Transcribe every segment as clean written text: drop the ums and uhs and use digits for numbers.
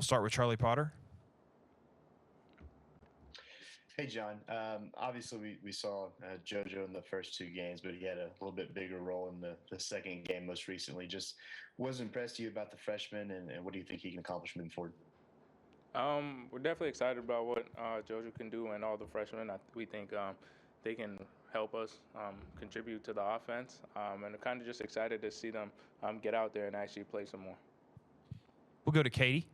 We'll start with Charlie Potter. Hey, John. Obviously, we saw JoJo in the first two games, but he had a little bit bigger role in the second game most recently. Just was impressed you about the freshman, and what do you think he can accomplish moving forward? We're definitely excited about what JoJo can do and all the freshmen. We think they can help us contribute to the offense, and I'm kind of just excited to see them get out there and actually play some more. We'll go to Katie.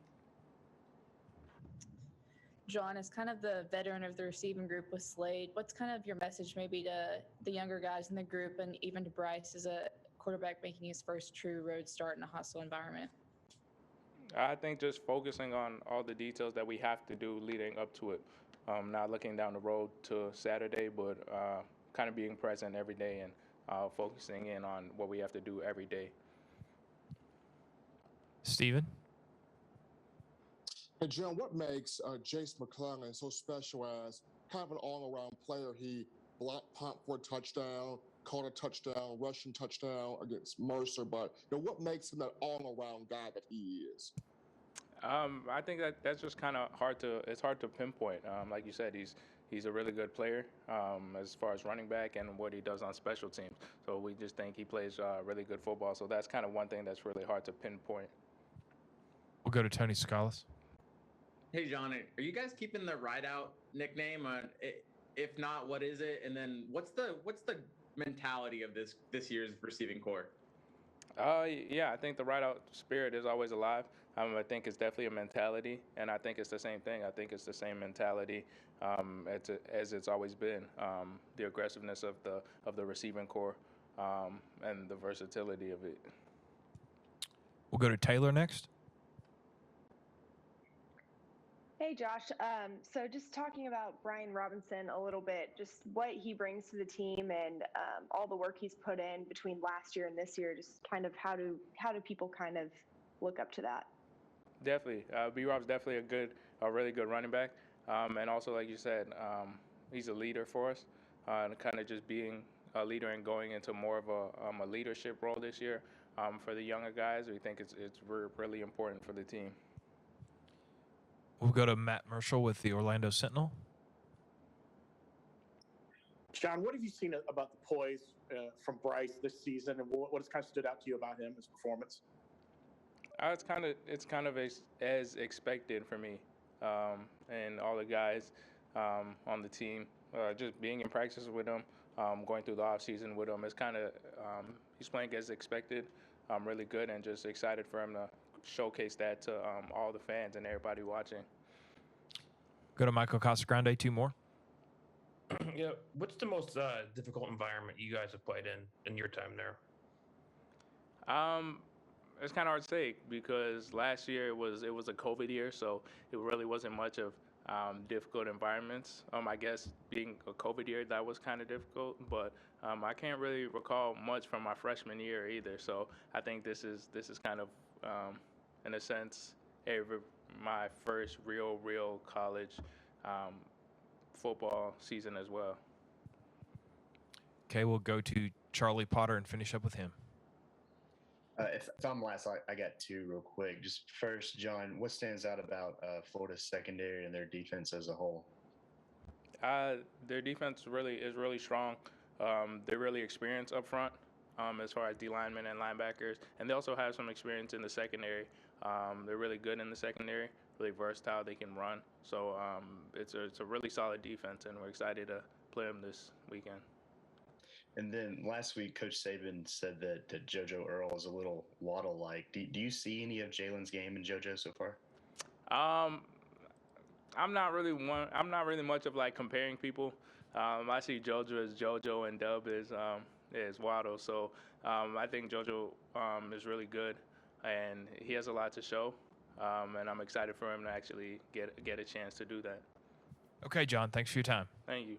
John, as kind of the veteran of the receiving group with Slade, what's kind of your message maybe to the younger guys in the group and even to Bryce as a quarterback making his first true road start in a hostile environment? I think just focusing on all the details that we have to do leading up to it, not looking down the road to Saturday, but kind of being present every day and focusing in on what we have to do every day. Steven? Hey, John, what makes Jace McClellan so special as kind of an all-around player? He blocked punt for a touchdown, caught a touchdown, rushing touchdown against Mercer, but what makes him that all-around guy that he is? I think that's just kind of it's hard to pinpoint. Like you said, he's a really good player as far as running back and what he does on special teams. So we just think he plays really good football. So that's kind of one thing that's really hard to pinpoint. We'll go to Tony Scalise. Hey, John, are you guys keeping the Ride Out nickname? If not, what is it? And then what's the mentality of this year's receiving core? Yeah, I think the Ride Out spirit is always alive. I think it's definitely a mentality, and I think it's the same thing. I think it's the same mentality as it's always been. The aggressiveness of the receiving core and the versatility of it. We'll go to Taylor next. Hey, Josh. So just talking about Brian Robinson a little bit, just what he brings to the team and all the work he's put in between last year and this year, just kind of how do people kind of look up to that? Definitely. B-Rob's definitely a really good running back. And also, like you said, he's a leader for us, and kind of just being a leader and going into more of a leadership role this year for the younger guys. We think it's really important for the team. We'll go to Matt Marshall with the Orlando Sentinel. John, what have you seen about the poise from Bryce this season, and what has kind of stood out to you about him, his performance? It's kind of as expected for me, and all the guys on the team. Just being in practice with him, going through the off season with him, it's kind of he's playing as expected. Really good, and just excited for him to showcase that to all the fans and everybody watching. Go to Michael Casagrande. Two more. Yeah, what's the most difficult environment you guys have played in your time there? It's kind of hard to say because last year it was a COVID year, so it really wasn't much of difficult environments. I guess being a COVID year, that was kind of difficult, but I can't really recall much from my freshman year either. So I think this is kind of in a sense my first real college football season as well. Okay, we'll go to Charlie Potter and finish up with him. If I'm last, I got two real quick. Just first, John, what stands out about Florida's secondary and their defense as a whole? Their defense is really strong. They're really experienced up front as far as D linemen and linebackers, and they also have some experience in the secondary. They're really good in the secondary, really versatile. They can run. So it's a really solid defense, and we're excited to play them this weekend. And then last week, Coach Saban said that JoJo Earle is a little Waddle-like. Do you see any of Jalen's game in JoJo so far? I'm not really much of like comparing people. I see JoJo as JoJo and Dub is Waddle. So I think JoJo is really good, and he has a lot to show. And I'm excited for him to actually get a chance to do that. Okay, John. Thanks for your time. Thank you.